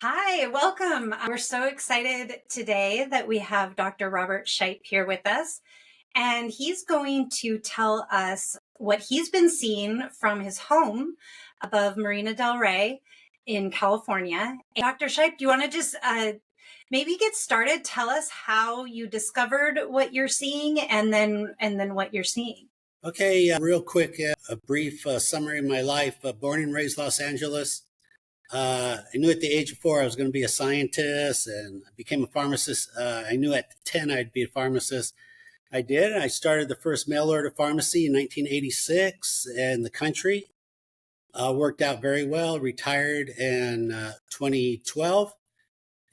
Hi, welcome. We're so excited today that we have Dr. Robert Shiepe here with us, and he's going to tell us what he's been seeing from his home above Marina Del Rey in California. Dr. Shiepe, do you want to just maybe get started? Tell us how you discovered what you're seeing, and then what you're seeing. Okay, real quick, a brief summary of my life. Born and raised Los Angeles. I knew at the age of 4 I was going to be a scientist, and I became a pharmacist. I knew at 10 I'd be a pharmacist. I did. I started the first mail order pharmacy in 1986 in the country. Worked out very well. Retired in 2012.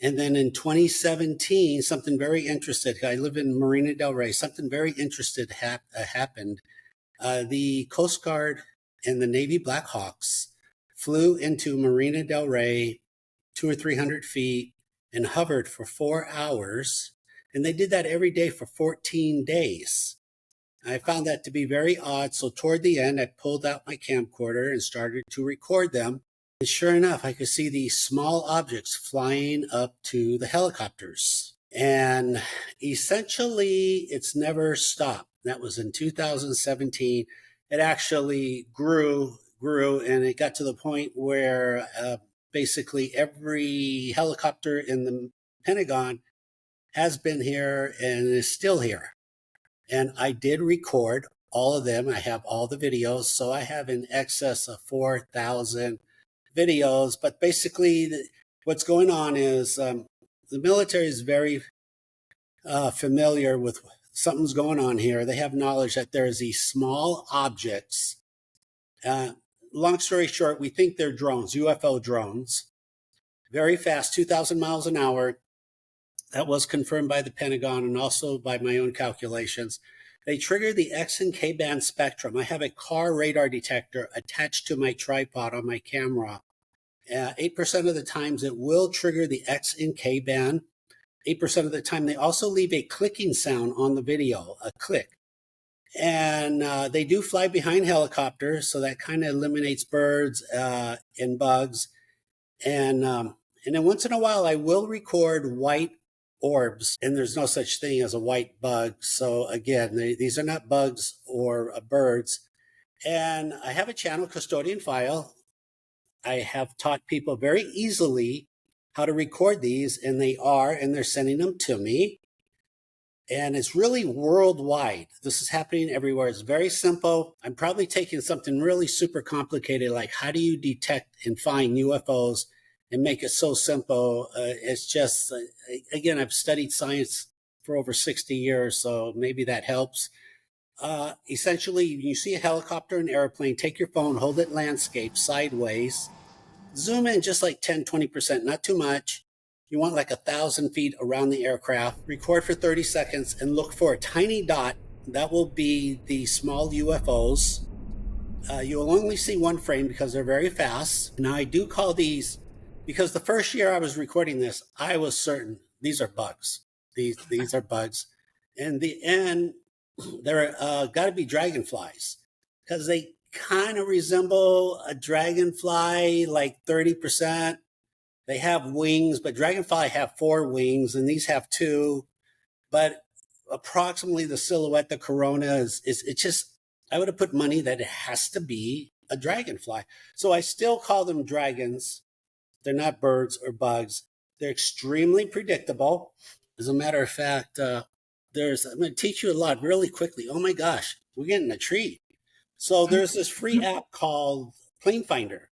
And then in 2017, something very interesting. I live in Marina Del Rey. Something very interesting happened. The Coast Guard and the Navy Black Hawks flew into Marina Del Rey 200 or 300 feet and hovered for 4 hours. And they did that every day for 14 days. I found that to be very odd. So toward the end, I pulled out my camcorder and started to record them. And sure enough, I could see these small objects flying up to the helicopters. And essentially, it's never stopped. That was in 2017. It actually grew, and it got to the point where basically every helicopter in the Pentagon has been here and is still here. And I did record all of them. I have all the videos. So I have in excess of 4,000 videos. But basically, what's going on is the military is very familiar with something's going on here. They have knowledge that there's these small objects. Long story short, we think they're drones, UFO drones, very fast, 2,000 miles an hour. That was confirmed by the Pentagon and also by my own calculations. They trigger the X and K band spectrum. I have a car radar detector attached to my tripod on my camera. 8% of the times it will trigger the X and K band. 8% of the time, they also leave a clicking sound on the video, a click. And they do fly behind helicopters, so that kind of eliminates birds and bugs. And then once in a while, I will record white orbs, and there's no such thing as a white bug. So again, these are not bugs or birds. And I have a channel, Custodian File. I have taught people very easily how to record these, and they're sending them to me. And it's really worldwide. This is happening everywhere. It's very simple. I'm probably taking something really super complicated, like how do you detect and find UFOs, and make it so simple. It's just, again, I've studied science for over 60 years, so maybe that helps. Essentially, you see a helicopter, an airplane, take your phone, hold it landscape sideways, zoom in just like 10, 20%, not too much. You want like 1,000 feet around the aircraft, record for 30 seconds and look for a tiny dot. That will be the small UFOs. You will only see one frame because they're very fast. Now I do call these, because the first year I was recording this, I was certain these are bugs. These are bugs. In the end, they're got to be dragonflies, because they kind of resemble a dragonfly, like 30%. They have wings, but dragonfly have 4 wings, and these have 2. But approximately the silhouette, the corona is it's just, I would have put money that it has to be a dragonfly. So I still call them dragons. They're not birds or bugs. They're extremely predictable. As a matter of fact, I'm going to teach you a lot really quickly. Oh my gosh, we're getting a treat. So there's this free app called Plane Finder.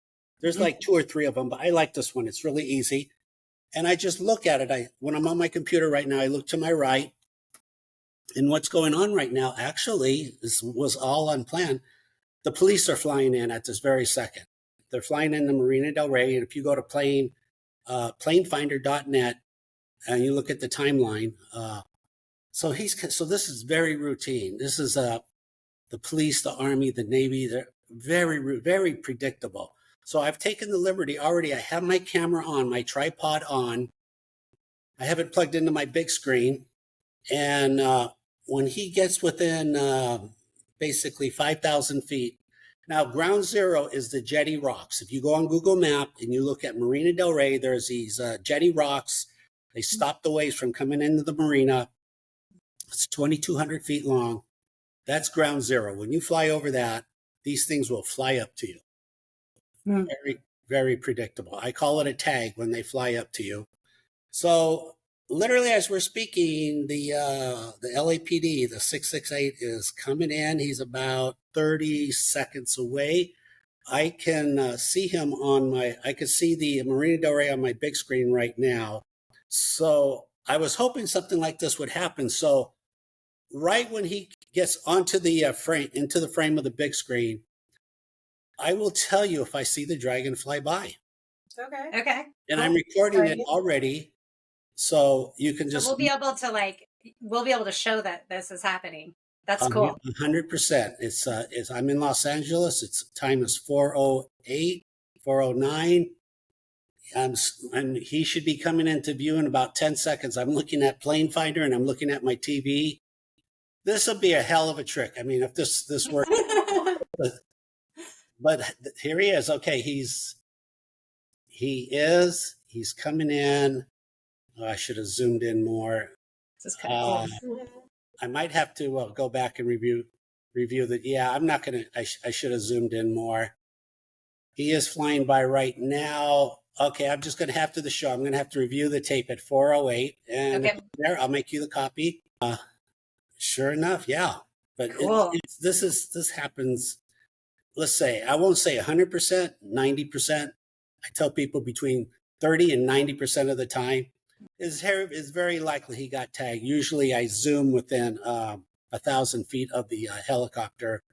There's like 2 or 3 of them, but I like this one. It's really easy. And I just look at it. When I'm on my computer right now, I look to my right. And what's going on right now, actually, was all unplanned. The police are flying in at this very second. They're flying into Marina Del Rey. And if you go to planefinder.net and you look at the timeline, so this is very routine. This is the police, the Army, the Navy. They're very, very predictable. So I've taken the liberty already. I have my camera on, my tripod on. I have it plugged into my big screen. And when he gets within basically 5,000 feet, Now, ground zero is the jetty rocks. If you go on Google Map and you look at Marina Del Rey, there's these jetty rocks. They stop the waves from coming into the marina. It's 2,200 feet long. That's ground zero. When you fly over that, these things will fly up to you. Very, very predictable. I call it a tag when they fly up to you. So literally, as we're speaking, the LAPD, the 668, is coming in. He's about 30 seconds away. I can see him I can see the Marina Del Rey on my big screen right now. So I was hoping something like this would happen. So right when he gets onto the into the frame of the big screen, I will tell you if I see the dragon fly by. Okay. Okay. And I'm recording it already. So you can just. So we'll be able to show that this is happening. That's cool. 100%. It's I'm in Los Angeles. Its time is 4:08, 4:09. And he should be coming into view in about 10 seconds. I'm looking at Plane Finder and I'm looking at my TV. This will be a hell of a trick. I mean, if this works. But here he is. Okay, he's coming in. Oh, I should have zoomed in more. This is kind of cool. I might have to go back and review that. Yeah, I'm not going to, I should have zoomed in more. He is flying by right now. Okay, I'm just going to have to the show. I'm going to have to review the tape at 4:08. And okay. There, I'll make you the copy. Sure enough, yeah. But cool. This happens, let's say, I won't say 100%, 90%. I tell people between 30 and 90% of the time. Is very likely he got tagged. Usually I zoom within 1,000 feet of the helicopter.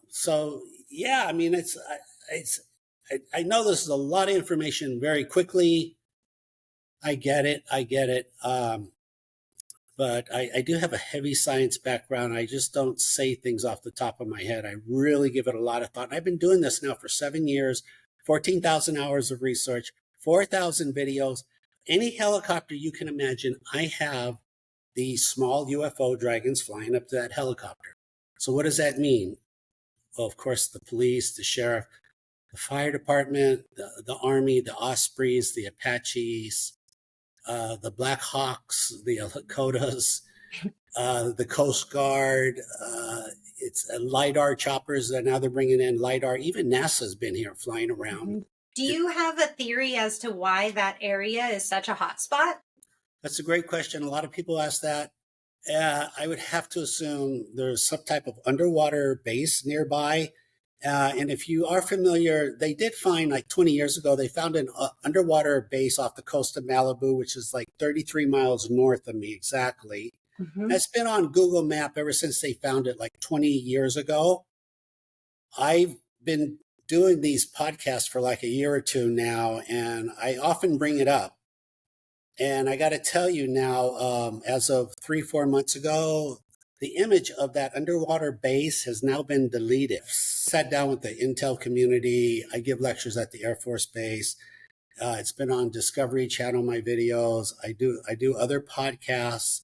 So yeah, I mean, I know this is a lot of information very quickly. I get it. But I do have a heavy science background. I just don't say things off the top of my head. I really give it a lot of thought. And I've been doing this now for 7 years, 14,000 hours of research, 4,000 videos. Any helicopter you can imagine, I have these small UFO dragons flying up to that helicopter. So what does that mean? Well, of course, the police, the sheriff, the fire department, the Army, the Ospreys, the Apaches, the Black Hawks, the Lakotas, the Coast Guard. It's LiDAR choppers that now they're bringing in LiDAR. Even NASA's been here flying around. Do you have a theory as to why that area is such a hot spot? That's a great question. A lot of people ask that. I would have to assume there's some type of underwater base nearby. And if you are familiar, they did find like 20 years ago, they found an underwater base off the coast of Malibu, which is like 33 miles north of me exactly. Mm-hmm. It's been on Google Map ever since they found it like 20 years ago. I've been doing these podcasts for like a year or two now, and I often bring it up. And I got to tell you now, as of 3-4 months ago, the image of that underwater base has now been deleted. Sat down with the intel community. I give lectures at the Air Force Base. It's been on Discovery Channel, my videos. I do other podcasts.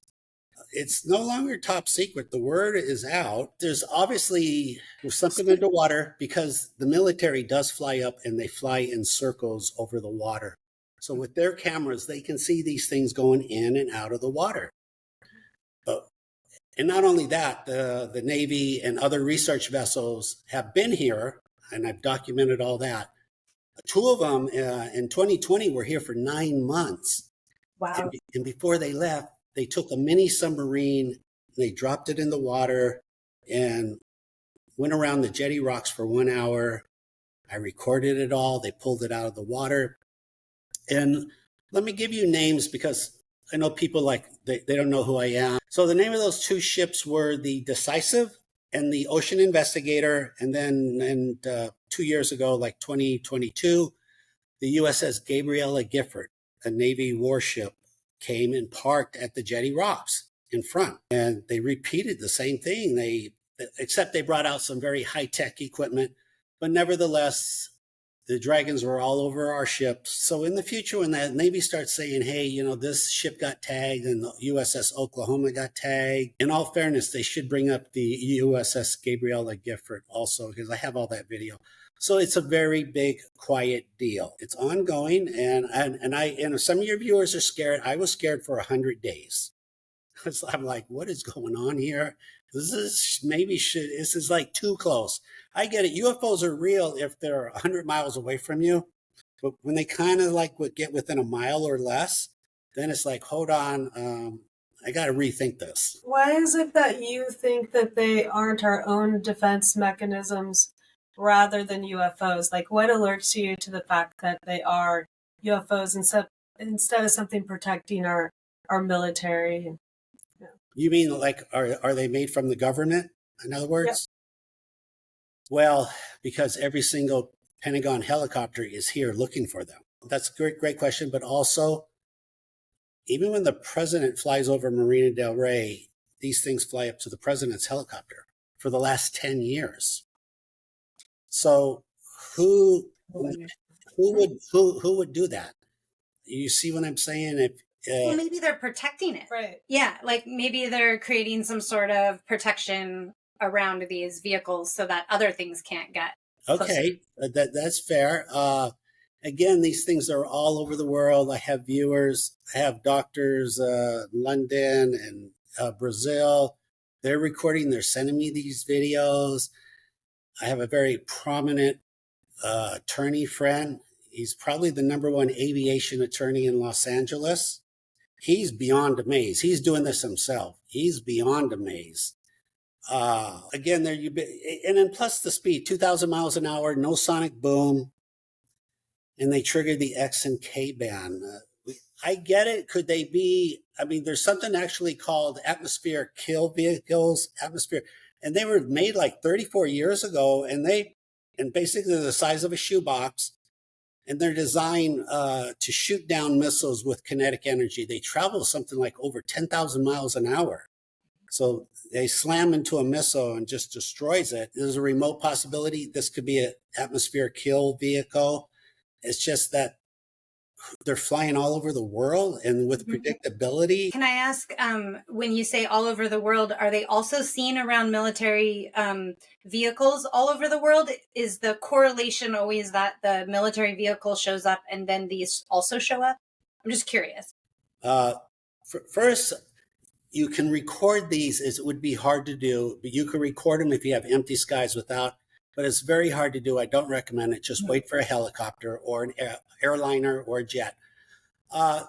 It's no longer top secret. The word is out. There's something underwater because the military does fly up and they fly in circles over the water. So with their cameras, they can see these things going in and out of the water. And not only that, the Navy and other research vessels have been here, and I've documented all that. 2 of them in 2020 were here for 9 months. Wow. And before they left, they took a mini submarine, they dropped it in the water, and went around the jetty rocks for 1 hour. I recorded it all. They pulled it out of the water. And let me give you names because I know people they don't know who I am. So the name of those 2 ships were the Decisive and the Ocean Investigator. And then 2 years ago, like 2022, the USS Gabriella Gifford, a Navy warship, came and parked at the jetty rocks in front. And they repeated the same thing. Except they brought out some very high-tech equipment. But nevertheless, the dragons were all over our ships. So in the future, when the Navy starts saying, hey, you know, this ship got tagged and the USS Oklahoma got tagged, in all fairness, they should bring up the USS Gabriella Gifford also, because I have all that video. So it's a very big, quiet deal. It's ongoing, and some of your viewers are scared. I was scared for 100 days. I'm like, what is going on here? This is like too close. I get it. UFOs are real if they're 100 miles away from you. But when they kind of like would get within a mile or less, then it's like, hold on, I got to rethink this. Why is it that you think that they aren't our own defense mechanisms rather than UFOs? Like, what alerts you to the fact that they are UFOs instead of something protecting our military? You mean like, are they made from the government, in other words? Yep. Well, because every single Pentagon helicopter is here looking for them. That's a great question. But also, even when the president flies over Marina Del Rey, these things fly up to the president's helicopter for the last 10 years. So who would do that? You see what I'm saying? Well, maybe they're protecting it. Right. Yeah, like maybe they're creating some sort of protection around these vehicles so that other things can't get closer. Okay, that's fair. Again, these things are all over the world. I have viewers, I have doctors, London and Brazil. They're recording, they're sending me these videos. I have a very prominent attorney friend. He's probably the #1 aviation attorney in Los Angeles. He's beyond amazed. He's doing this himself. He's beyond amazed. Again, and then plus the speed, 2,000 miles an hour, no sonic boom, and they triggered the X and K band. I get it. Could they be? I mean, there's something actually called atmospheric kill vehicles, and they were made like 34 years ago, and basically the size of a shoebox. And they're designed to shoot down missiles with kinetic energy. They travel something like over 10,000 miles an hour. So they slam into a missile and just destroys it. There's a remote possibility this could be an atmosphere kill vehicle. It's just that they're flying all over the world and with predictability. Can I ask, when you say all over the world, are they also seen around military vehicles all over the world? Is the correlation always that the military vehicle shows up and then these also show up? I'm just curious. First, you can record these. It would be hard to do, but you can record them if you have empty skies without. But it's very hard to do. I don't recommend it. Just wait for a helicopter or an airliner or a jet.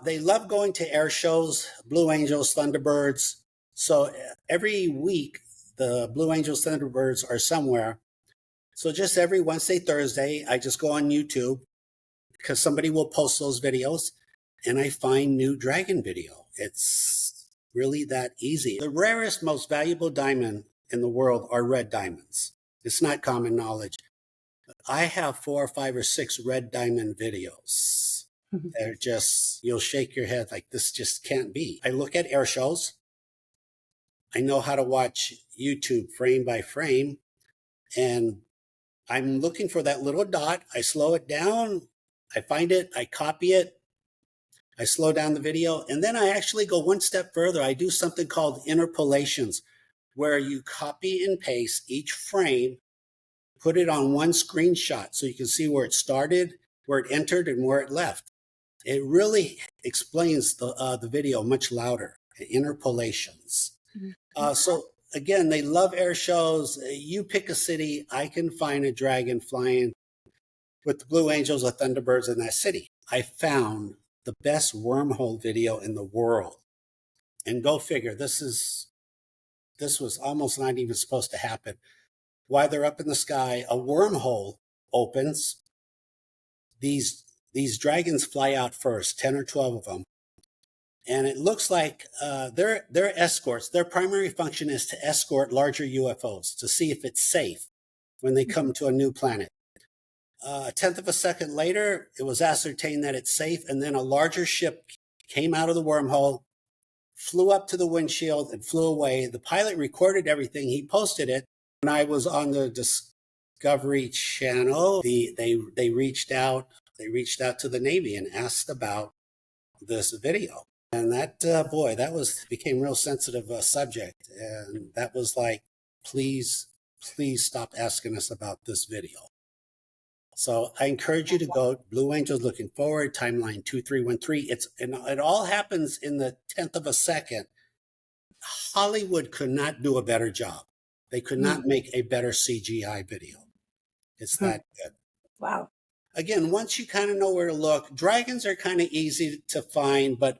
They love going to air shows, Blue Angels, Thunderbirds. So every week, the Blue Angels, Thunderbirds are somewhere. So just every Wednesday, Thursday, I just go on YouTube because somebody will post those videos and I find new dragon video. It's really that easy. The rarest, most valuable diamond in the world are red diamonds. It's not common knowledge. I have 4 or 5 or 6 red diamond videos. They're just, you'll shake your head like this just can't be. I look at air shows. I know how to watch YouTube frame by frame. And I'm looking for that little dot. I slow it down. I find it. I copy it. I slow down the video. And then I actually go one step further. I do something called interpolations, where you copy and paste each frame, put it on one screenshot so you can see where it started, where it entered, and where it left. It really explains the video much louder, interpolations. So again, they love air shows. You pick a city, I can find a dragon flying with the Blue Angels or Thunderbirds in that city. I found the best wormhole video in the world. And go figure, this was almost not even supposed to happen. While they're up in the sky, a wormhole opens. These dragons fly out first, 10 or 12 of them. And it looks like they're escorts. Their primary function is to escort larger UFOs to see if it's safe when they come to a new planet. A tenth of a second later, it was ascertained that it's safe. And then a larger ship came out of the wormhole, flew up to the windshield and flew away. The pilot recorded everything. He posted it. When I was on the Discovery Channel, they reached out to the Navy and asked about this video. And that became real sensitive subject. And that was like, please stop asking us about this video. So I encourage you to go. Blue Angels Looking Forward, timeline 2313. It all happens in the 10th of a second. Hollywood could not do a better job. They could not make a better CGI video. It's that good. Wow. Again, once you kind of know where to look, dragons are kind of easy to find, but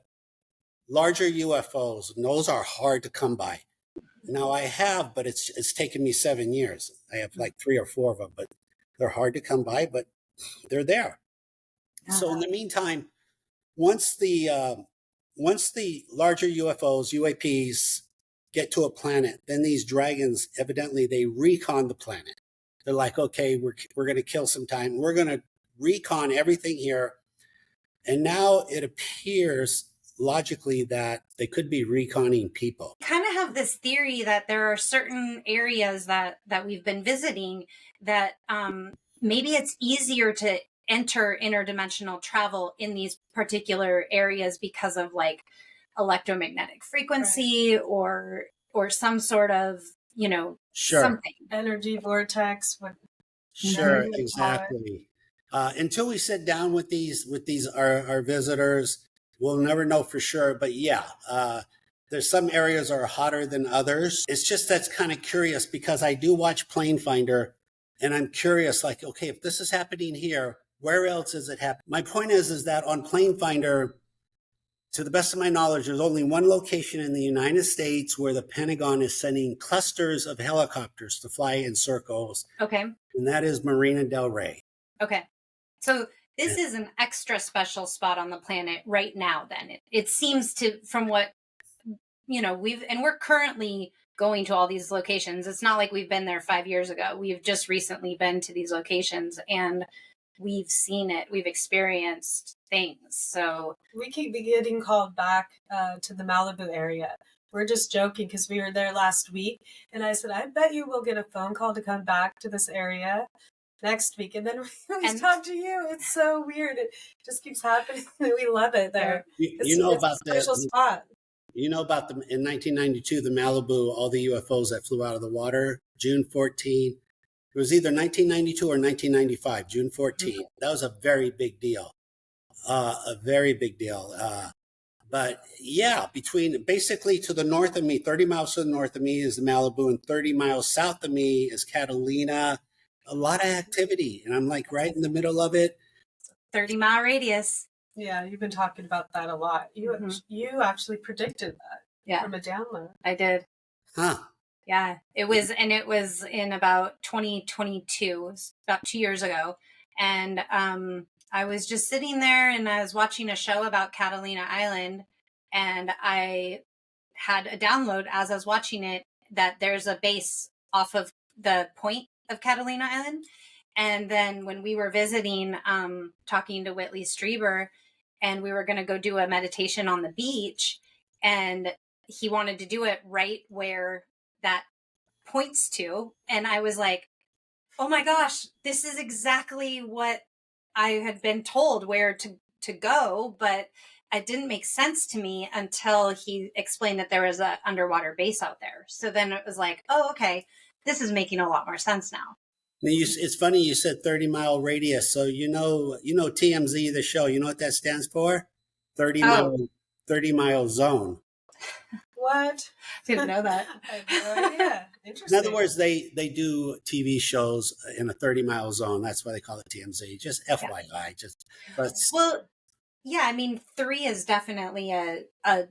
larger UFOs, those are hard to come by. Now I have, but it's taken me 7 years. I have like 3 or 4 of them, but they're hard to come by, but they're there. So in the meantime, once the larger UFOs, UAPs, get to a planet, then these dragons, evidently, they recon the planet. They're like, okay, we're going to kill some time. We're going to recon everything here. And now it appears logically that they could be reconning people. Kind of have this theory that there are certain areas that we've been visiting that maybe it's easier to enter interdimensional travel in these particular areas because of like electromagnetic frequency or some sort of, something. Energy vortex. Sure, exactly. Until we sit down with our visitors, we'll never know for sure. But yeah, there's some areas are hotter than others. It's just that's kind of curious because I do watch Plane Finder, and I'm curious, like, okay, if this is happening here, where else is it happening? My point is that on Plane Finder, to the best of my knowledge, there's only one location in the United States where the Pentagon is sending clusters of helicopters to fly in circles. Okay. And that is Marina Del Rey. Okay. So this is an extra special spot on the planet right now, then. It seems to, from what, we're currently going to all these locations. It's not like we've been there 5 years ago. We've just recently been to these locations and we've seen it. We've experienced things. So we keep getting called back to the Malibu area. We're just joking because we were there last week. And I said, I bet you will get a phone call to come back to this area next week. And then we talk to you. It's so weird. It just keeps happening. We love it there. You know about a special spot. You know about them in 1992, the Malibu, all the UFOs that flew out of the water, June 14. It was either 1992 or 1995, June 14. Mm-hmm. That was a very big deal. A very big deal. But yeah, basically to the north of me, 30 miles to the north of me is the Malibu, and 30 miles south of me is Catalina. A lot of activity. And I'm like right in the middle of it. 30-mile radius. Yeah, you've been talking about that a lot. You actually predicted that from a download. I did. Huh. Yeah, it was in about 2022, about 2 years ago. And I was just sitting there and I was watching a show about Catalina Island, and I had a download as I was watching it that there's a base off of the point of Catalina Island. And then when we were visiting, talking to Whitley Strieber, and we were going to go do a meditation on the beach, and he wanted to do it right where that points to. And I was like, oh my gosh, this is exactly what I had been told where to go, but it didn't make sense to me until he explained that there was an underwater base out there. So then it was like, oh, okay, this is making a lot more sense now. It's funny you said 30-mile radius. So you know TMZ, the show. You know what that stands for? 30-mile zone. What? Didn't know that. I have no idea. Interesting. In other words, they do TV shows in a 30-mile zone. That's why they call it TMZ. Just FYI. Well, yeah. I mean, 3 is definitely a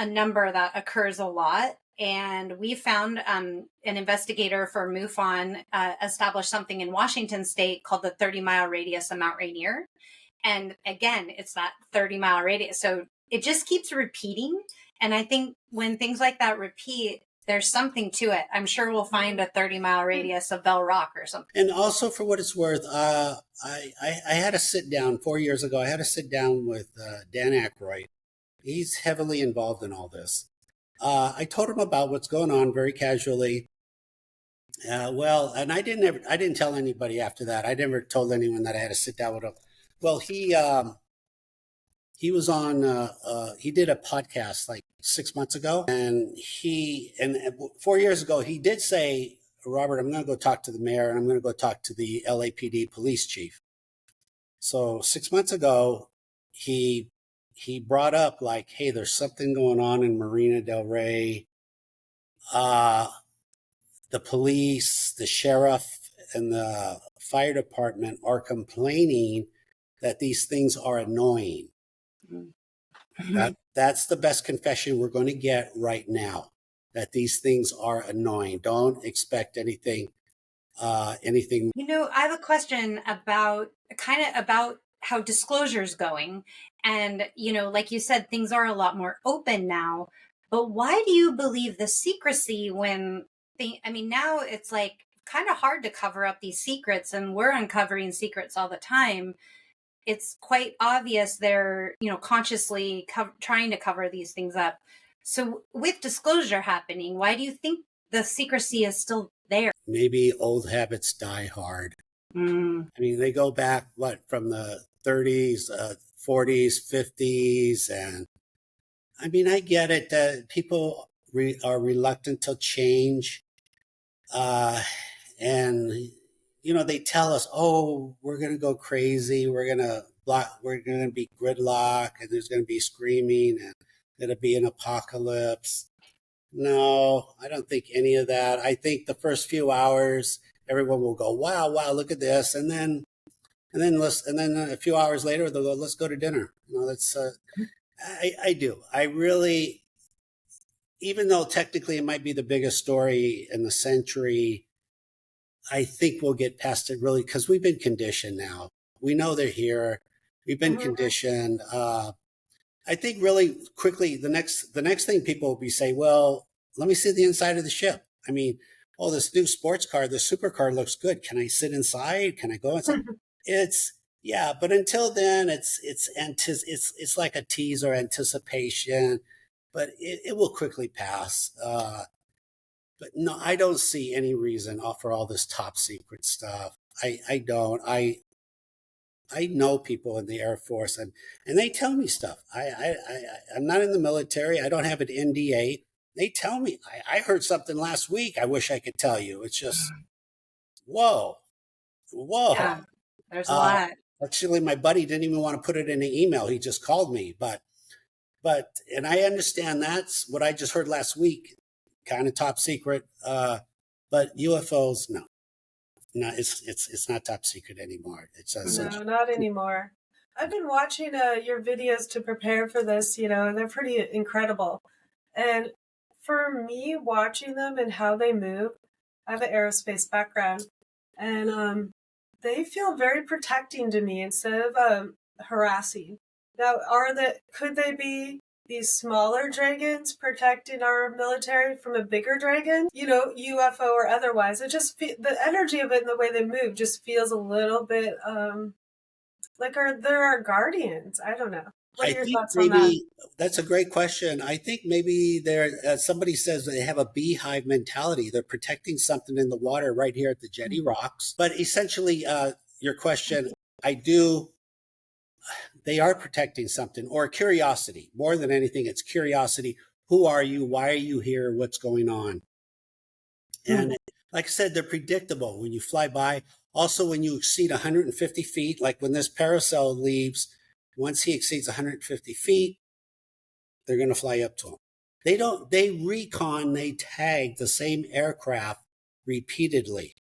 number that occurs a lot. And we found an investigator for MUFON established something in Washington State called the 30-mile radius of Mount Rainier. And again, it's that 30-mile radius. So it just keeps repeating. And I think when things like that repeat, there's something to it. I'm sure we'll find a 30-mile radius of Bell Rock or something. And also, for what it's worth, I had a sit down 4 years ago. I had a sit down with Dan Aykroyd. He's heavily involved in all this. I told him about what's going on very casually. Well, and I didn't tell anybody after that. I never told anyone that I had to sit down with him. Well, he was on, he did a podcast like 6 months ago, and 4 years ago, he did say, Robert, I'm going to go talk to the mayor and I'm going to go talk to the LAPD police chief. So 6 months ago, he brought up like, hey, there's something going on in Marina Del Rey. The police, the sheriff, and the fire department are complaining that these things are annoying. That's the best confession we're going to get right now, that these things are annoying. Don't expect anything. Anything. I have a question about about how disclosure is going. And, like you said, things are a lot more open now. But why do you believe the secrecy now it's like kind of hard to cover up these secrets, and we're uncovering secrets all the time. It's quite obvious they're, consciously trying to cover these things up. So with disclosure happening, why do you think the secrecy is still there? Maybe old habits die hard. I mean, they go back, from the 30s, 40s, 50s. And I mean, I get it that people are reluctant to change. And they tell us, oh, we're going to go crazy. We're going to be gridlock, and there's going to be screaming, and it'll be an apocalypse. No, I don't think any of that. I think the first few hours, everyone will go, wow, look at this. And then a few hours later, they'll go, let's go to dinner. I do. I really, even though technically it might be the biggest story in the century, I think we'll get past it really because we've been conditioned now. We know they're here. We've been conditioned. I think really quickly, the next thing people will be saying, well, let me see the inside of the ship. I mean, oh, this new sports car, the supercar looks good. Can I sit inside? Can I go inside? But until then, it's like a tease or anticipation, but it will quickly pass. But no, I don't see any reason for all this top secret stuff. I don't. I know people in the Air Force, and they tell me stuff. I'm not in the military. I don't have an NDA. They tell me. I heard something last week. I wish I could tell you. It's just, whoa. Yeah, there's a lot. Actually, my buddy didn't even want to put it in an email. He just called me. But and I understand that's what I just heard last week, kind of top secret. But UFOs, no. No, it's not top secret anymore. No, not anymore. I've been watching your videos to prepare for this, and they're pretty incredible. And for me, watching them and how they move, I have an aerospace background, and they feel very protecting to me instead of harassing. Now, could they be these smaller dragons protecting our military from a bigger dragon, UFO or otherwise? It just the energy of it and the way they move just feels a little bit like they're our guardians. I don't know. What are your thoughts on that? That's a great question. I think maybe somebody says they have a beehive mentality. They're protecting something in the water right here at the Jetty Rocks. But essentially, your question, they are protecting something, or curiosity. More than anything, it's curiosity. Who are you? Why are you here? What's going on? And like I said, they're predictable when you fly by. Also, when you exceed 150 feet, like when this paracel leaves, once he exceeds 150 feet, they're going to fly up to him. They recon, they tag the same aircraft repeatedly.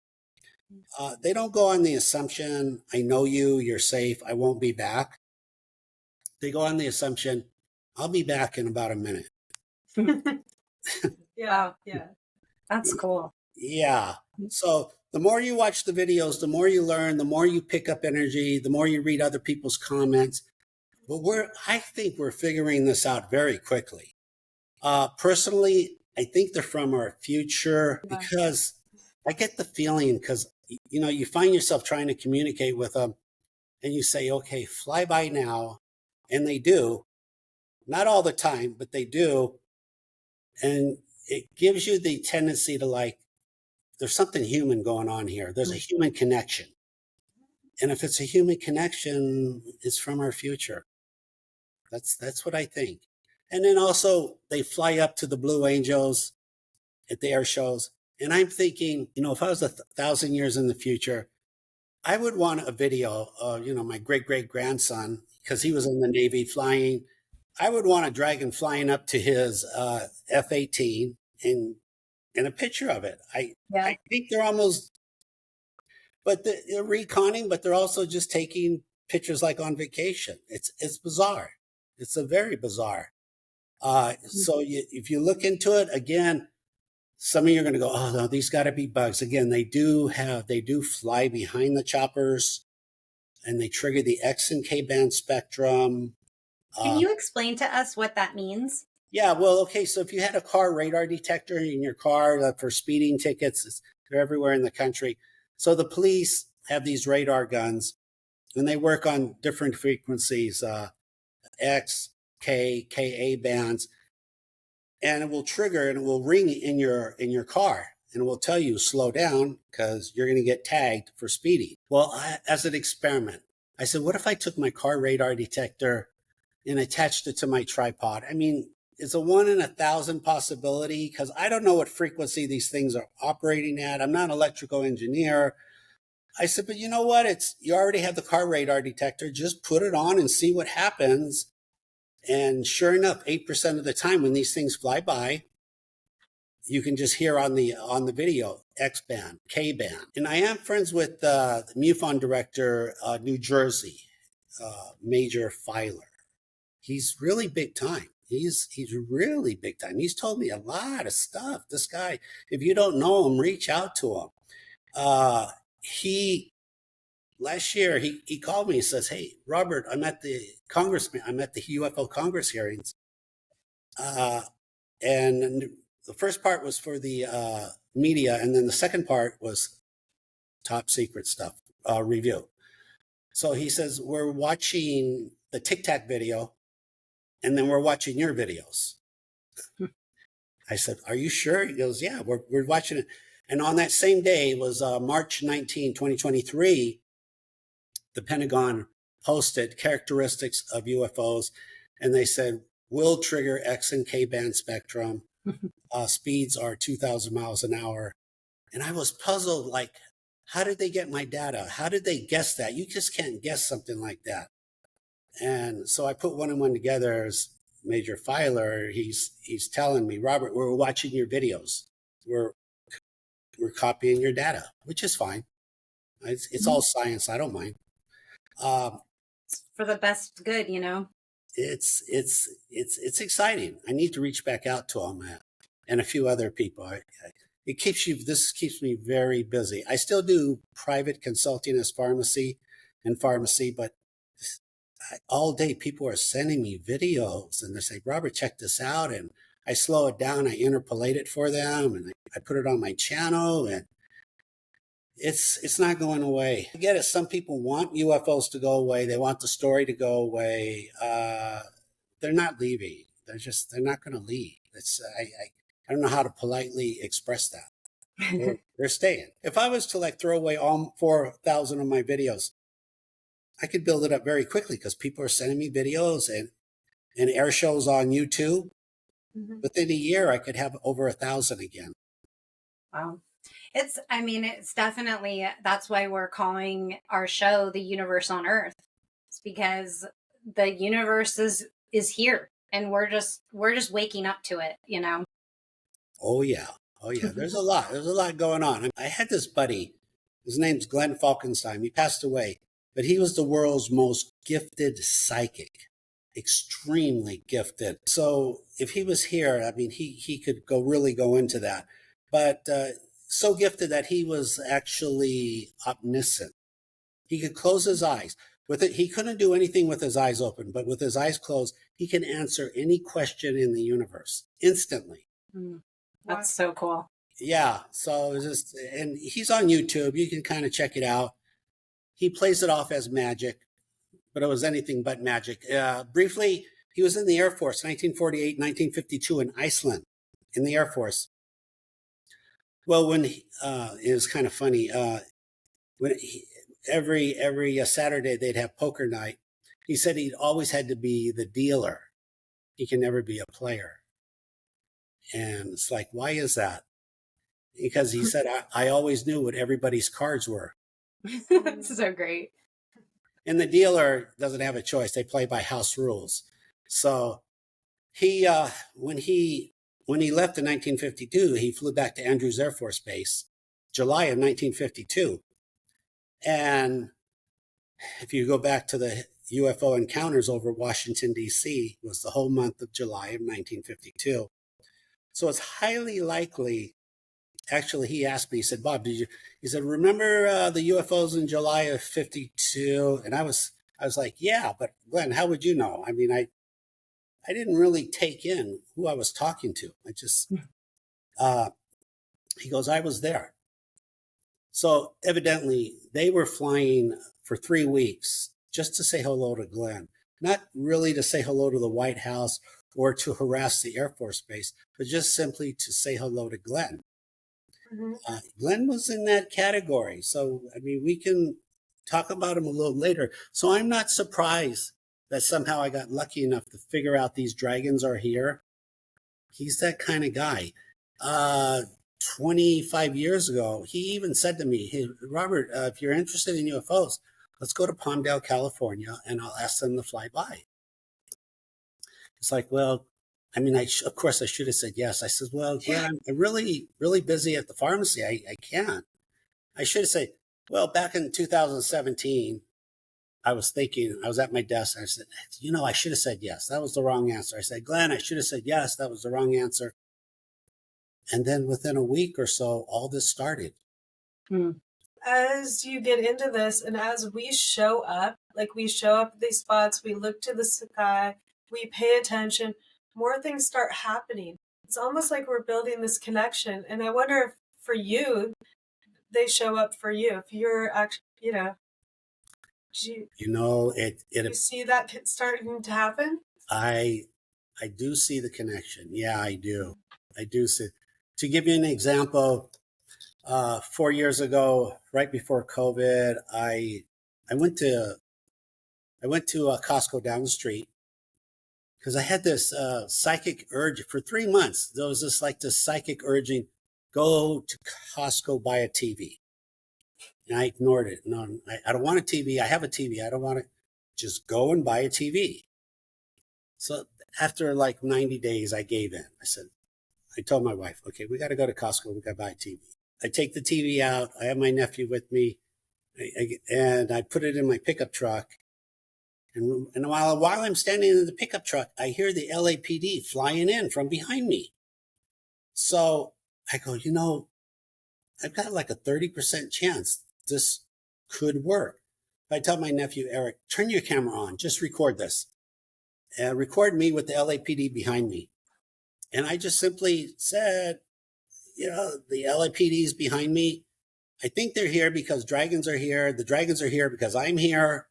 They don't go on the assumption, I know you, you're safe, I won't be back. They go on the assumption, I'll be back in about a minute. Yeah. That's cool. Yeah. So the more you watch the videos, the more you learn, the more you pick up energy, the more you read other people's comments. But I think we're figuring this out very quickly. Personally, I think they're from our future because I get the feeling because, you find yourself trying to communicate with them and you say, okay, fly by now. And they do. Not all the time, but they do. And it gives you the tendency to there's something human going on here. There's a human connection. And if it's a human connection, it's from our future. That's what I think. And then also they fly up to the Blue Angels at the air shows. And I'm thinking, if I was 1,000 years in the future, I would want a video of, my great-great-grandson, because he was in the Navy flying. I would want a dragon flying up to his F-18 and a picture of it. I think they're almost, but they're reconning, but they're also just taking pictures like on vacation. It's bizarre. It's a very bizarre. So if you look into it again, some of you are going to go, oh no, these got to be bugs. Again, they do fly behind the choppers, and they trigger the X and K band spectrum. Can you explain to us what that means? Yeah, well, okay. So if you had a car radar detector in your car for speeding tickets, they're everywhere in the country. So the police have these radar guns, and they work on different frequencies, X, K, Ka bands, and it will trigger and it will ring in your car, and it will tell you slow down because you're going to get tagged for speeding. Well, as an experiment, I said, what if I took my car radar detector and attached it to my tripod? I mean, it's a 1 in 1,000 possibility because I don't know what frequency these things are operating at. I'm not an electrical engineer. I said, but you know what? You already have the car radar detector. Just put it on and see what happens. And sure enough, 8% of the time when these things fly by, you can just hear on the video, X band, K band. And I am friends with the MUFON director, New Jersey, Major Filer. He's really big time. He's really big time. He's told me a lot of stuff. This guy, if you don't know him, reach out to him. Last year, he called me and says, hey, Robert, I'm at the UFO Congress hearings. And the first part was for the media, and then the second part was top secret stuff, review. So he says, we're watching the Tic Tac video, and then we're watching your videos. I said, are you sure? He goes, yeah, we're watching it. And on that same day was March 19, 2023, the Pentagon posted characteristics of UFOs, and they said, will trigger X and K band spectrum. Speeds are 2,000 miles an hour. And I was puzzled, like, how did they get my data? How did they guess that? You just can't guess something like that. And so I put one and one together as Major Filer. He's telling me, Robert, we're watching your videos. We're copying your data, which is fine. It's all science. I don't mind. For the best good, It's exciting. I need to reach back out to him and a few other people. This keeps me very busy. I still do private consulting as pharmacy, but all day people are sending me videos and they say, Robert, check this out. And I slow it down. I interpolate it for them and I put it on my channel, and it's not going away. I get it. Some people want UFOs to go away. They want the story to go away. They're not leaving. They're not going to leave. I don't know how to politely express that. They're staying. If I was to throw away all 4,000 of my videos, I could build it up very quickly because people are sending me videos and air shows on YouTube. Mm-hmm. Within a year, I could have over 1,000 again. Wow. It's definitely, that's why we're calling our show The Universe on Earth. It's because the universe is here and we're just waking up to it, Oh yeah. There's a lot going on. I had this buddy, his name's Glenn Falkenstein. He passed away, but he was the world's most gifted psychic, extremely gifted. So if he was here, I mean, he could really go into that, but, so gifted that he was actually omniscient. He could close his eyes. He couldn't do anything with his eyes open, but with his eyes closed, he can answer any question in the universe instantly. That's so cool. Yeah. So and he's on YouTube. You can kind of check it out. He plays it off as magic, but it was anything but magic. Briefly, he was in the Air Force, 1948, 1952 in Iceland, in the Air Force. Well, when it was kind of funny. When every Saturday they'd have poker night. He said he'd always had to be the dealer. He can never be a player. And it's like, why is that? Because he said, I always knew what everybody's cards were. So great. And the dealer doesn't have a choice. They play by house rules. So he, when he left in 1952, he flew back to Andrews Air Force Base, July of 1952. And if you go back to the UFO encounters over Washington, D.C., was the whole month of July of 1952. So it's highly likely. Actually, he asked me, he said, Bob, he said, remember the UFOs in July of 52? And I was like, yeah, but Glenn, how would you know? I mean, I didn't really take in who I was talking to. I just, he goes, I was there. So evidently they were flying for 3 weeks just to say hello to Glenn, not really to say hello to the White House or to harass the Air Force Base, but just simply to say hello to Glenn. Mm-hmm. Glenn was in that category. So, I mean, we can talk about him a little later. So I'm not surprised that somehow I got lucky enough to figure out these dragons are here. He's that kind of guy. 25 years ago, he even said to me, hey, Robert, if you're interested in UFOs, let's go to Palmdale, California, and I'll ask them to fly by. It's like, well, I mean, of course I should have said yes. I said, well, Glenn, I'm really, really busy at the pharmacy. I can't. I should have said, well, back in 2017, I was thinking, I was at my desk. I said, I should have said yes. That was the wrong answer. I said, Glenn, I should have said yes. That was the wrong answer. And then within a week or so, all this started. As you get into this and as we show up, like we show up at these spots, we look to the sky, we pay attention, more things start happening. It's almost like we're building this connection. And I wonder if for you, they show up for you. If you're actually, you see that starting to happen? I do see the connection. Yeah, I do. I do see. To give you an example, 4 years ago, right before COVID, I went to Costco down the street because I had this psychic urge for 3 months. There was this psychic urging, go to Costco, buy a TV. And I ignored it. No, I don't want a TV. I have a TV. I don't want it. Just go and buy a TV. So after like 90 days, I gave in. I told my wife, okay, we got to go to Costco. We got to buy a TV. I take the TV out. I have my nephew with me, and I put it in my pickup truck. And while I'm standing in the pickup truck, I hear the LAPD flying in from behind me. So I go, I've got like a 30% chance this could work. I tell my nephew, Eric, turn your camera on. Just record this. Record me with the LAPD behind me. And I just simply said, the LAPD is behind me. I think they're here because dragons are here. The dragons are here because I'm here.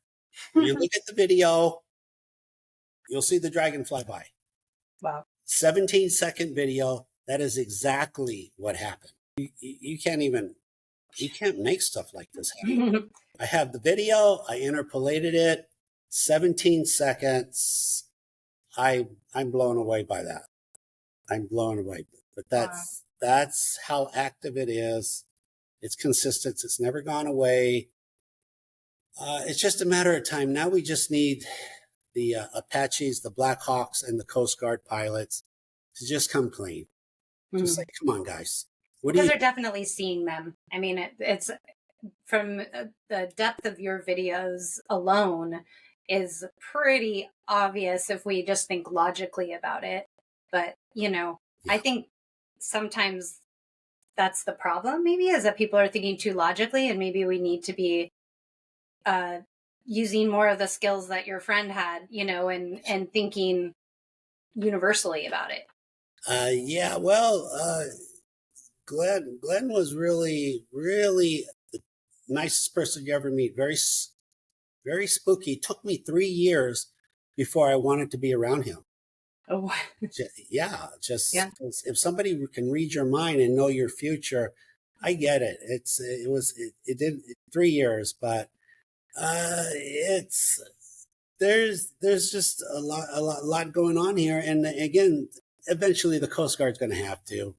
When you look at the video, you'll see the dragon fly by. Wow. 17-second video. That is exactly what happened. You can't make stuff like this happen. I have the video. I interpolated it. 17 seconds. I'm blown away by that. I'm blown away. But that's how active it is. It's consistent. It's never gone away. It's just a matter of time. Now we just need the Apaches, the Blackhawks, and the Coast Guard pilots to just come clean. Just like, come on, guys. Because they're definitely seeing them. I mean, it's from the depth of your videos alone is pretty obvious if we just think logically about it. But, I think sometimes that's the problem, maybe, is that people are thinking too logically, and maybe we need to be using more of the skills that your friend had, and thinking universally about it. Glenn was really, really the nicest person you ever meet. Very, very spooky. It took me 3 years before I wanted to be around him. Oh, Yeah, yeah. if somebody can read your mind and know your future, I get it. It did 3 years, but it's there's just a lot going on here, and again, eventually the Coast Guard's going to have to.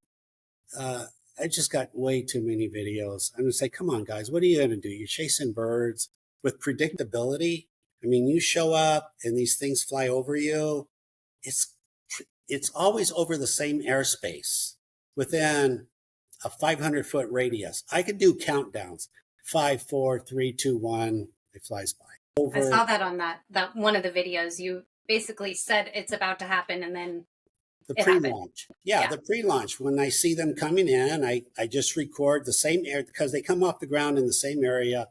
Uh, I just got way too many videos. I'm gonna say, come on, guys, what are you gonna do? You're chasing birds with predictability. I mean, you show up and these things fly over you. It's it's always over the same airspace within a 500-foot radius. I could do countdowns: 5, 4, 3, 2, 1. It flies by. I Over saw that on that one of the videos. You basically said it's about to happen, and then the it happened. pre-launch. Yeah, the pre-launch. When I see them coming in, I just record the same air because they come off the ground in the same area.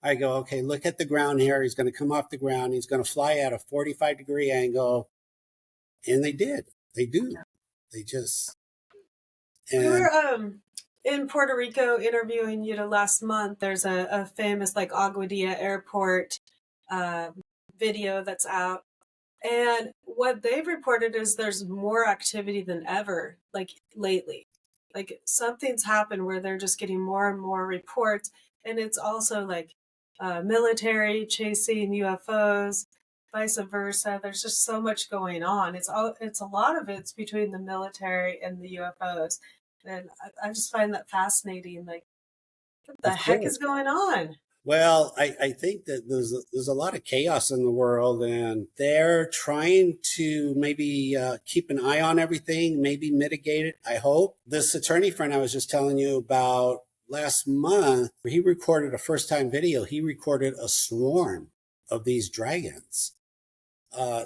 I go, okay, look at the ground here. He's going to come off the ground. He's going to fly at a 45-degree angle. And they did. They do. They just. We And were in Puerto Rico interviewing you last month. There's a famous like Aguadilla airport video that's out. And what they've reported is there's more activity than ever, like lately. Like something's happened where they're just getting more and more reports. And it's also like military chasing UFOs, vice versa. There's just so much going on. It's a lot of it's between the military and the UFOs. And I just find that fascinating. Like, what the of heck course. is going on? Well, I think that there's a lot of chaos in the world, and they're trying to maybe keep an eye on everything, maybe mitigate it. I hope. This attorney friend I was just telling you about last month, he recorded a first-time video. He recorded a swarm of these dragons.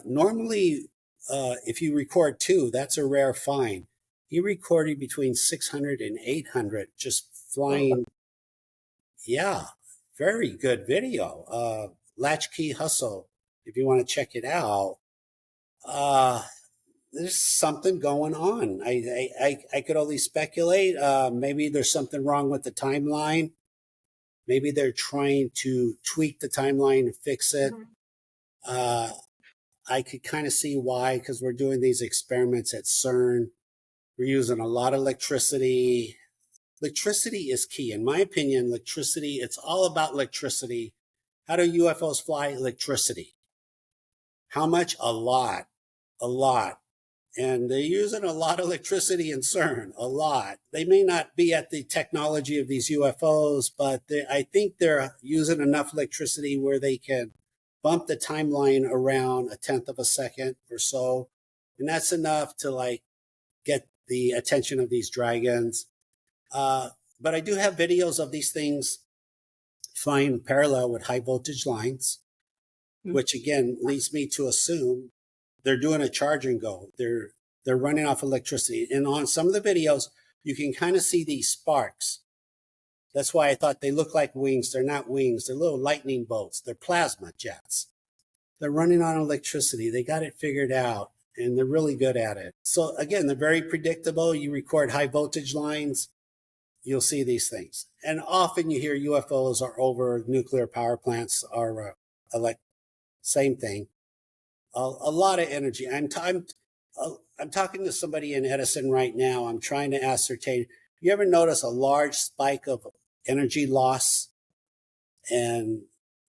Normally, if you record two, that's a rare find. He recorded between 600 and 800 just flying. Yeah, very good video. Latchkey Hustle, if you want to check it out. There's something going on. I could only speculate. Maybe there's something wrong with the timeline. Maybe they're trying to tweak the timeline and fix it. Mm-hmm. I could kind of see why, because we're doing these experiments at CERN. We're using a lot of electricity. Electricity is key. In my opinion, electricity, it's all about electricity. How do UFOs fly? Electricity. How much? A lot. A lot. And they're using a lot of electricity in CERN, a lot. They may not be at the technology of these UFOs, but I think they're using enough electricity where they can bump the timeline around a tenth of a second or so. And that's enough to like get the attention of these dragons. But I do have videos of these things flying parallel with high voltage lines, which again leads me to assume they're doing a charge and go. They're running off electricity. And on some of the videos, you can kind of see these sparks. That's why I thought they look like wings. They're not wings. They're little lightning bolts. They're plasma jets. They're running on electricity. They got it figured out, and they're really good at it. So again, they're very predictable. You record high voltage lines, you'll see these things. And often you hear UFOs are over nuclear power plants or same thing. A lot of energy. I'm talking to somebody in Edison right now. I'm trying to ascertain. You ever notice a large spike of energy loss? And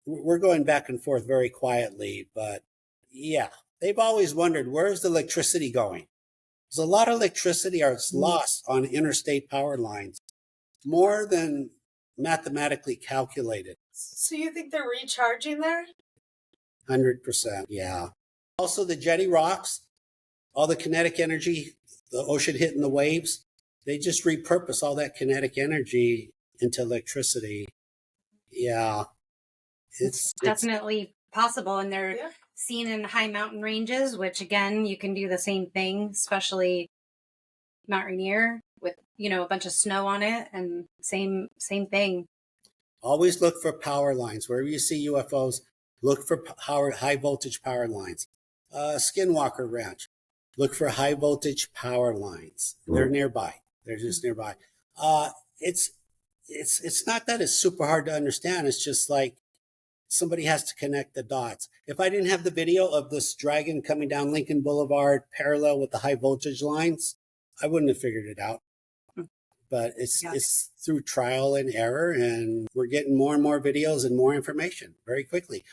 we're going back and forth very quietly, but yeah, they've always wondered, where's the electricity going? There's a lot of electricity is lost on interstate power lines, more than mathematically calculated. So you think they're recharging there? 100%, yeah. Also, the jetty rocks, all the kinetic energy, the ocean hitting the waves, they just repurpose all that kinetic energy into electricity. Yeah. It's definitely possible. And they're seen in high mountain ranges, which again, you can do the same thing, especially Mount Rainier with, a bunch of snow on it, and same thing. Always look for power lines. Wherever you see UFOs, look for high voltage power lines. Skinwalker Ranch, look for high voltage power lines. They're nearby. They're just nearby. It's not that it's super hard to understand. It's just like somebody has to connect the dots. If I didn't have the video of this dragon coming down Lincoln Boulevard parallel with the high voltage lines, I wouldn't have figured it out. But it's through trial and error, and we're getting more and more videos and more information very quickly.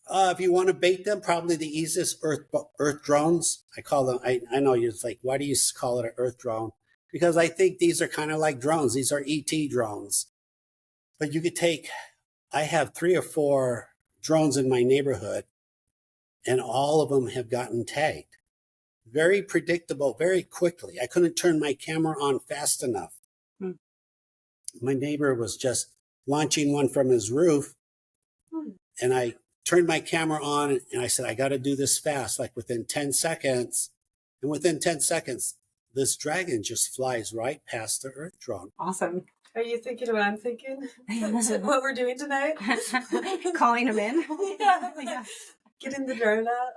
If you want to bait them, probably the easiest Earth drones. I call them. I know you're like, why do you call it an Earth drone? Because I think these are kind of like drones. These are ET drones. But you could take. I have 3 or 4 drones in my neighborhood, and all of them have gotten tagged. Very predictable, very quickly. I couldn't turn my camera on fast enough. My neighbor was just launching one from his roof, and I turned my camera on and I said, I got to do this fast, like within 10 seconds. And within 10 seconds, this dragon just flies right past the Earth drone. Awesome. Are you thinking what I'm thinking? What we're doing tonight? Calling him in? Yeah. Getting the drone out.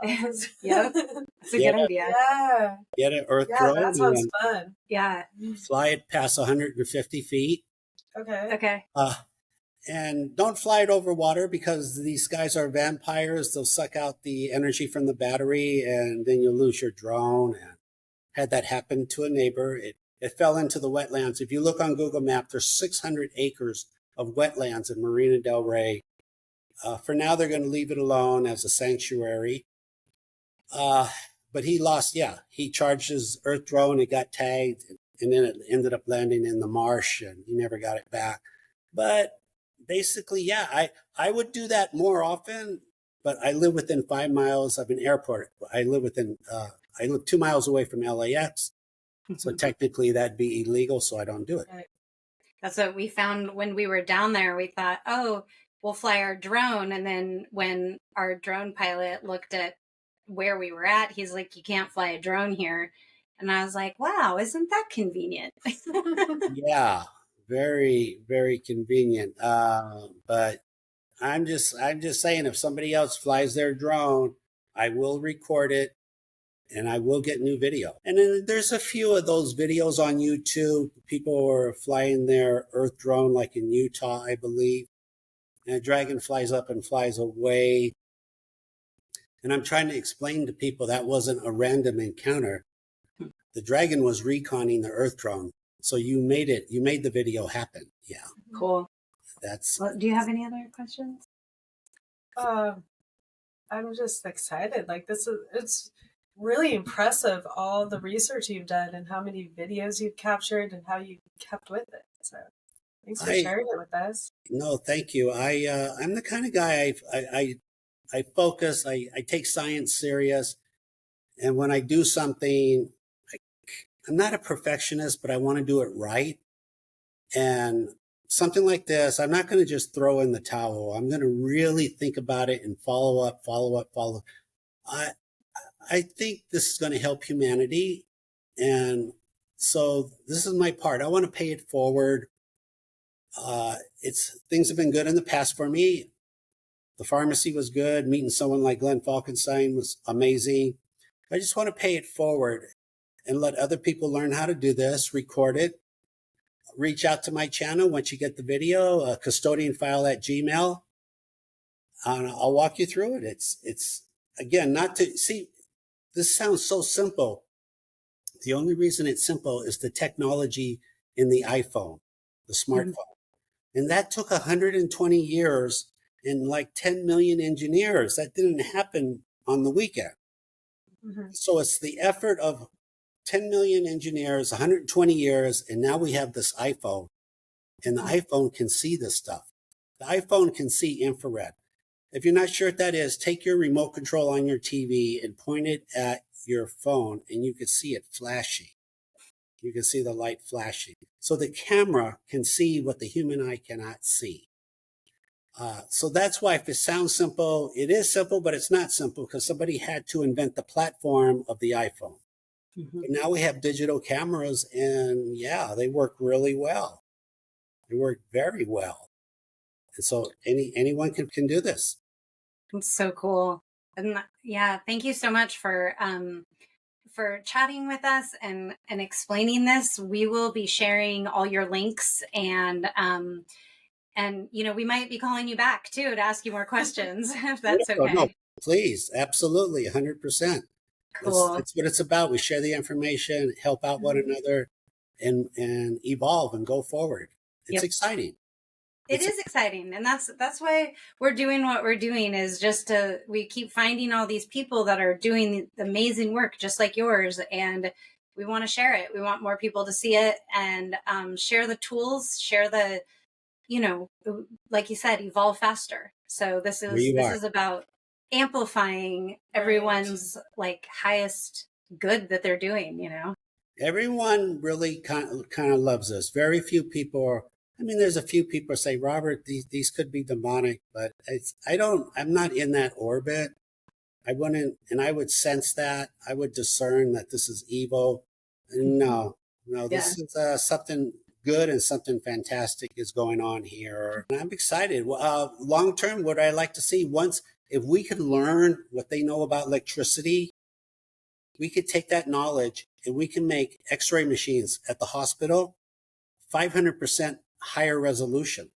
Yep. That's a good idea. Yeah. Get an Earth drone. That sounds fun. Yeah. Fly it past 150 feet. Okay. And don't fly it over water because these guys are vampires. They'll suck out the energy from the battery and then you'll lose your drone. And had that happen to a neighbor. It fell into the wetlands. If you look on Google Maps, there's 600 acres of wetlands in Marina Del Rey. For now, they're going to leave it alone as a sanctuary. But he lost, he charged his Earth drone. It got tagged, and then it ended up landing in the marsh, and he never got it back. But basically, I would do that more often, but I live within 5 miles of an airport. I live 2 miles away from LAX. So technically that'd be illegal, so I don't do it. Right. That's what we found when we were down there. We thought, we'll fly our drone. And then when our drone pilot looked at where we were at, he's like, you can't fly a drone here. And I was like, wow, isn't that convenient? Yeah, very, very convenient. But I'm just saying, if somebody else flies their drone, I will record it. And I will get new video. And then there's a few of those videos on YouTube. People are flying their Earth drone, like in Utah, I believe. And a dragon flies up and flies away. And I'm trying to explain to people that wasn't a random encounter. The dragon was reconning the Earth drone. So you made the video happen. Yeah. Cool. Well, do you have any other questions? I'm just excited. Like it's really impressive, all the research you've done and how many videos you've captured and how you kept with it. So thanks for sharing it with us. No, thank you. I'm the kind of guy I focus, I take science serious. And when I do something, I'm not a perfectionist, but I want to do it right. And something like this, I'm not going to just throw in the towel. I'm going to really think about it and follow up. I think this is going to help humanity. And so this is my part. I want to pay it forward. Things have been good in the past for me. The pharmacy was good. Meeting someone like Glenn Falkenstein was amazing. I just want to pay it forward and let other people learn how to do this, record it, reach out to my channel once you get the video, custodianfile@gmail. And I'll walk you through it. It's again, not to see, this sounds so simple. The only reason it's simple is the technology in the iPhone, the smartphone. And that took 120 years and like 10 million engineers. That didn't happen on the weekend. So it's the effort of 10 million engineers, 120 years, and now we have this iPhone. And the iPhone can see this stuff. The iPhone can see infrared. If you're not sure what that is, take your remote control on your TV and point it at your phone, and you can see it flashing. You can see the light flashing. So the camera can see what the human eye cannot see. So that's why if it sounds simple, it is simple, but it's not simple because somebody had to invent the platform of the iPhone. But now we have digital cameras, and they work really well. They work very well. And so anyone can do this. It's so cool. And thank you so much for chatting with us and explaining this. We will be sharing all your links and And, we might be calling you back too to ask you more questions if that's Oh, no, okay. please, absolutely, 100%. Cool. That's what it's about. We share the information, help out one another, and evolve and go forward. It's Yep. exciting. It is exciting, and that's why we're doing what we're doing, is just we keep finding all these people that are doing amazing work just like yours, and we want to share it. We want more people to see it and share the tools, share the, like you said, evolve faster. So this Where you are. is about amplifying everyone's like highest good that they're doing. Everyone really kind of loves us. Very few people are. I mean, there's a few people say, Robert, these could be demonic, but I'm not in that orbit. I wouldn't, and I would sense that. I would discern that this is evil. No, this is something good and something fantastic is going on here. And I'm excited. Long term, what I like to see, if we could learn what they know about electricity, we could take that knowledge and we can make X-ray machines at the hospital 500% higher resolution,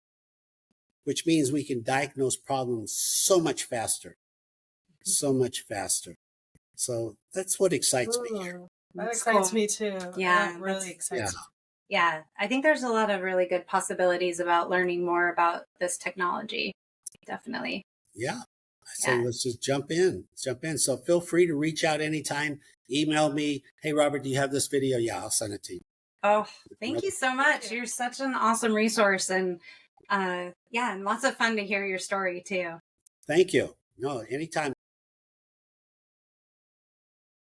which means we can diagnose problems so much faster. So that's what excites me here. That excites me too. Yeah, that really excites me. Yeah, I think there's a lot of really good possibilities about learning more about this technology. Definitely. Yeah. I say, let's just jump in. So feel free to reach out anytime. Email me. Hey, Robert, do you have this video? Yeah, I'll send it to you. Oh, thank you so much. You're such an awesome resource, and and lots of fun to hear your story too. Thank you. No, anytime.